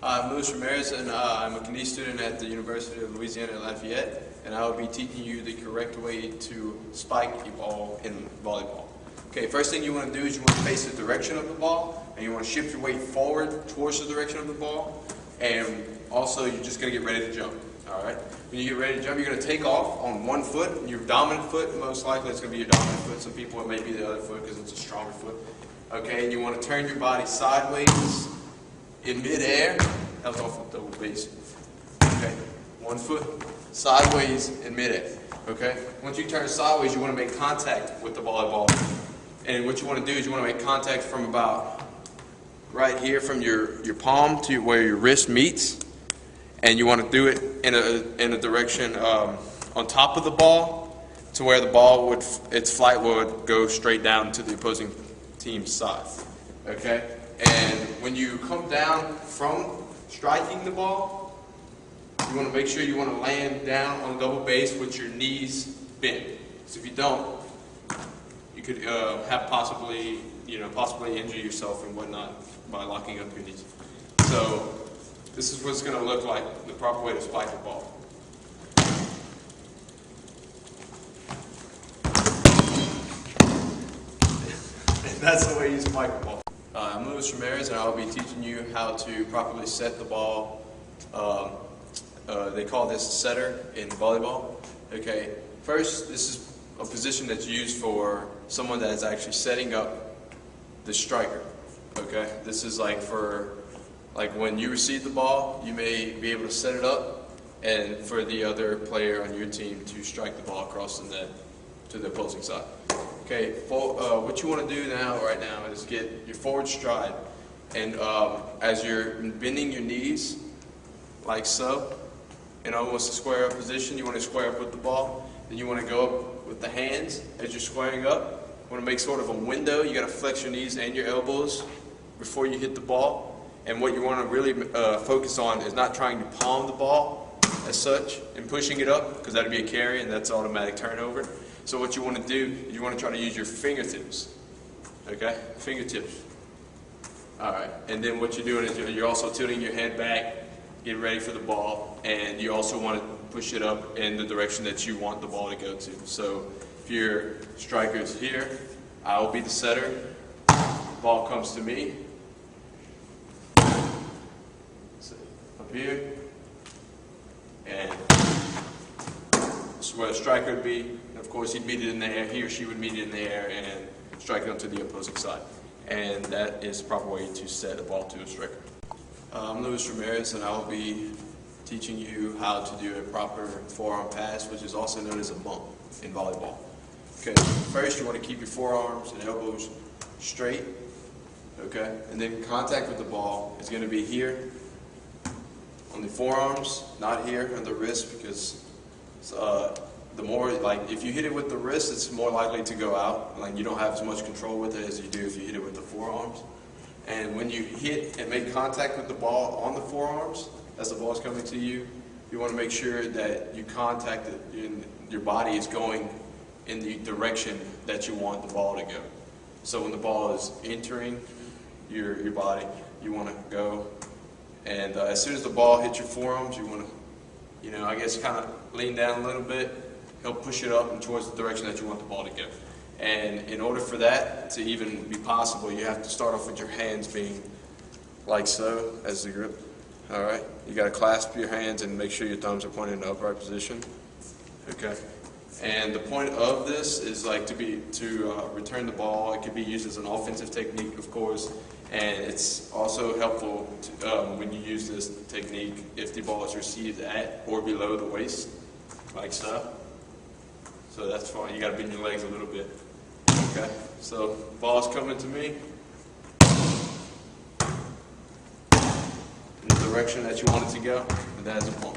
I'm Luis Ramirez, and I'm a Canadian student at the University of Louisiana at Lafayette, and I will be teaching you the correct way to spike a ball in volleyball. Okay, first thing you want to do is you want to face the direction of the ball, and you want to shift your weight forward towards the direction of the ball, and also you're just going to get ready to jump. All right. When you get ready to jump, you're going to take off on one foot. Your dominant foot, most likely, it's going to be your dominant foot. Some people, it may be the other foot because it's a stronger foot. Okay, and you want to turn your body sideways in midair. That was off the double base. Okay, one foot sideways in midair. Okay, once you turn sideways, you want to make contact with the volleyball. And what you want to do is you want to make contact from about right here, from your palm to where your wrist meets. And you want to do it in a direction on top of the ball, to where the ball would, its flight would go straight down to the opposing team's side. Okay? And when you come down from striking the ball, you want to make sure you want to land down on double base with your knees bent. So if you don't, you could have possibly injure yourself and whatnot by locking up your knees. So this is what it's going to look like, the proper way to spike the ball. And that's the way you spike the ball. I'm Luis Ramirez, and I'll be teaching you how to properly set the ball. They call this a setter in volleyball. Okay, first, this is a position that's used for someone that is actually setting up the striker. Okay, this is like for when you receive the ball, you may be able to set it up, and for the other player on your team to strike the ball across the net to the opposing side. Okay, what you want to do right now is get your forward stride, and as you're bending your knees, like so, in almost a square up position, you want to square up with the ball. Then you want to go up with the hands as you're squaring up. You want to make sort of a window. You got to flex your knees and your elbows before you hit the ball. And what you want to really focus on is not trying to palm the ball as such and pushing it up, because that'd be a carry and that's automatic turnover. So what you want to do is you want to try to use your fingertips. Okay, fingertips. All right, and then what you're doing is you're also tilting your head back, getting ready for the ball, and you also want to push it up in the direction that you want the ball to go to. So if your striker is here, I will be the setter. Ball comes to me. Up here, and this is where the striker would be. And of course, he'd meet it in the air. He or she would meet it in the air and strike it onto the opposing side. And that is the proper way to set a ball to a striker. I'm Luis Ramirez, and I will be teaching you how to do a proper forearm pass, which is also known as a bump in volleyball. Okay, first you want to keep your forearms and elbows straight. Okay, and then contact with the ball is going to be here on the forearms, not here on the wrist, because the more, if you hit it with the wrist, it's more likely to go out. You don't have as much control with it as you do if you hit it with the forearms. And when you hit and make contact with the ball on the forearms, as the ball is coming to you, you want to make sure that you contact it, your body is going in the direction that you want the ball to go. So when the ball is entering your body, you want to go. And as soon as the ball hits your forearms, you want to, I guess kind of lean down a little bit, help push it up and towards the direction that you want the ball to go. And in order for that to even be possible, you have to start off with your hands being like so, as the grip. All right? You got to clasp your hands and make sure your thumbs are pointed in the upright position. Okay? And the point of this is to return the ball. It can be used as an offensive technique, of course, and it's also helpful when you use this technique if the ball is received at or below the waist, like so. So that's fine. You got to bend your legs a little bit. Okay. So ball's coming to me in the direction that you want it to go, and that is a bump.